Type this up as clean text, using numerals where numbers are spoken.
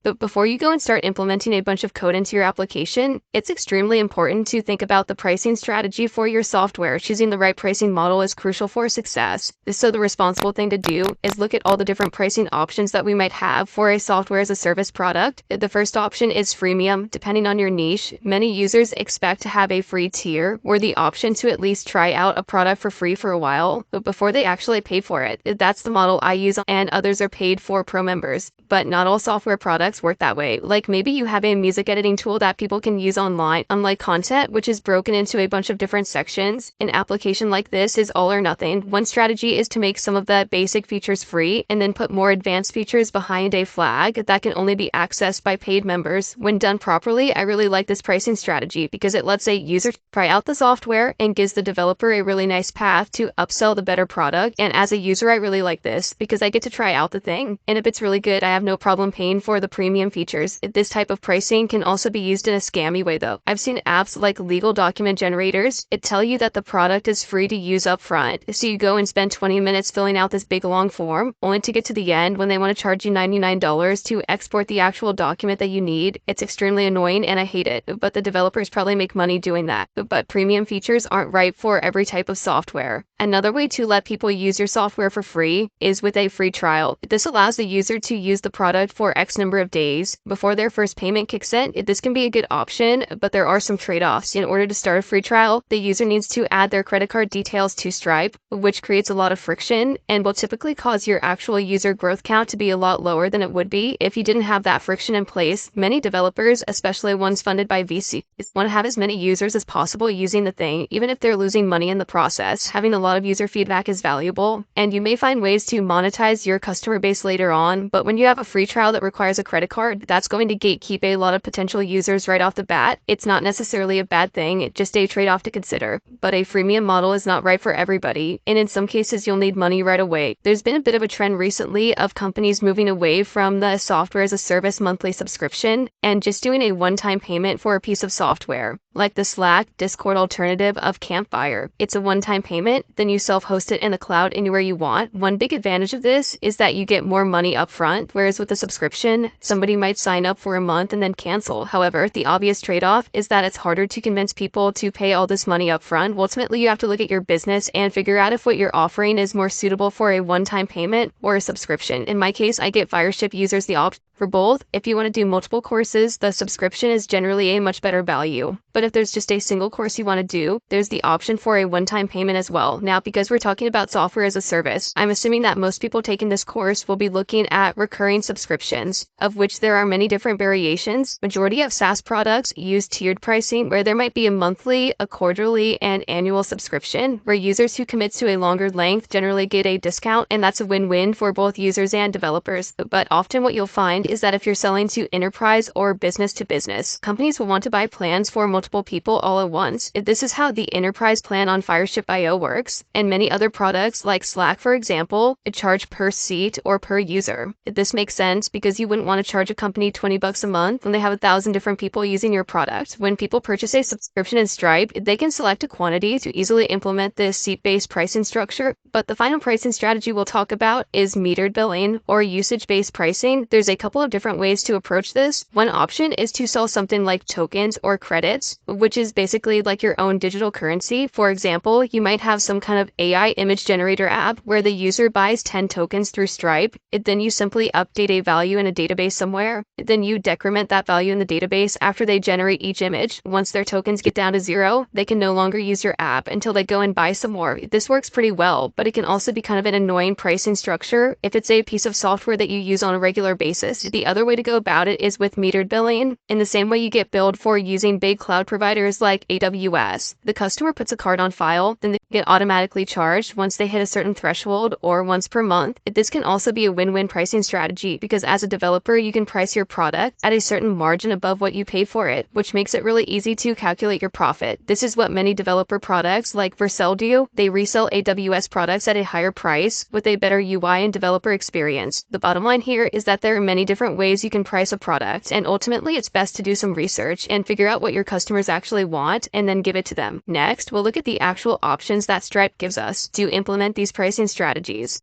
But before you go and start implementing a bunch of code into your application, it's extremely important to think about the pricing strategy for your software. Choosing the right pricing model is crucial for success. So the responsible thing to do is look at all the different pricing options that we might have for a software as a service product. The first option is freemium. Depending on your niche, many users expect to have a free tier or the option to at least try out a product for free for a while, but before they actually pay for it. That's the model I use, and others are paid for pro members. But not all software products work that way. Like maybe you have a music editing tool that people can use online, unlike content, which is broken into a bunch of different sections. An application like this is all or nothing. One strategy is to make some of the basic features free and then put more advanced features behind a flag that can only be accessed by paid members. When done properly, I really like this pricing strategy because it lets a user try out the software and gives the developer a really nice path to upsell the better product. And as a user, I really like this because I get to try out the thing. And if it's really good, I have no problem paying for the premium features. This type of pricing can also be used in a scammy way though. I've seen apps like legal document generators. It tell you that the product is free to use up front. So you go and spend 20 minutes filling out this big long form, only to get to the end when they want to charge you $99 to export the actual document that you need. It's extremely annoying and I hate it, but the developers probably make money doing that. But premium features aren't right for every type of software. Another way to let people use your software for free is with a free trial. This allows the user to use the product for X number of days before their first payment kicks in. This can be a good option, but there are some trade-offs. In order to start a free trial, the user needs to add their credit card details to Stripe, which creates a lot of friction and will typically cause your actual user growth count to be a lot lower than it would be if you didn't have that friction in place. Many developers, especially ones funded by VCs, want to have as many users as possible using the thing, even if they're losing money in the process. Having a lot of user feedback is valuable, and you may find ways to monetize your customer base later on, but when you have a free trial that requires a credit card, that's going to gatekeep a lot of potential users right off the bat. It's not necessarily a bad thing, it's just a trade-off to consider. But a freemium model is not right for everybody, and in some cases you'll need money right away. There's been a bit of a trend recently of companies moving away from the software as a service monthly subscription and just doing a one-time payment for a piece of software, like the Slack Discord alternative of Campfire. It's a one-time payment, then you self-host it in the cloud anywhere you want. One big advantage of this is that you get more money up front, whereas with a subscription, somebody might sign up for a month and then cancel. However, the obvious trade-off is that it's harder to convince people to pay all this money up front. Well, ultimately, you have to look at your business and figure out if what you're offering is more suitable for a one-time payment or a subscription. In my case, I get Fireship users the option for both. If you want to do multiple courses, the subscription is generally a much better value. But if there's just a single course you want to do, there's the option for a one-time payment as well. Now, because we're talking about software as a service, I'm assuming that most people taking this course will be looking at recurring subscriptions, of which there are many different variations. Majority of SaaS products use tiered pricing, where there might be a monthly, a quarterly, and annual subscription, where users who commit to a longer length generally get a discount, and that's a win-win for both users and developers. But often what you'll find is that if you're selling to enterprise or business to business, companies will want to buy plans for multiple people all at once. This is how the enterprise plan on Fireship.io works, and many other products like Slack, for example, charge per seat or per user. This makes sense because you wouldn't want to charge a company $20 a month when they have 1,000 different people using your product. When people purchase a subscription in Stripe, they can select a quantity to easily implement this seat-based pricing structure. But the final pricing strategy we'll talk about is metered billing or usage-based pricing. There's a couple of different ways to approach this. One option is to sell something like tokens or credits, which is basically like your own digital currency. For example, you might have some kind of AI image generator app where the user buys 10 tokens through Stripe. Then you simply update a value in a database somewhere. Then you decrement that value in the database after they generate each image. Once their tokens get down to 0, they can no longer use your app until they go and buy some more. This works pretty well, but it can also be kind of an annoying pricing structure if it's a piece of software that you use on a regular basis. The other way to go about it is with metered billing. In the same way you get billed for using big cloud providers like AWS, the customer puts a card on file, then they get automatically charged once they hit a certain threshold or once per month. This can also be a win-win pricing strategy because as a developer, you can price your product at a certain margin above what you pay for it, which makes it really easy to calculate your profit. This is what many developer products like Vercel do. They resell AWS products at a higher price with a better UI and developer experience. The bottom line here is that there are many different ways you can price a product, and ultimately it's best to do some research and figure out what your customers actually want and then give it to them. Next, we'll look at the actual options that Stripe gives us to implement these pricing strategies.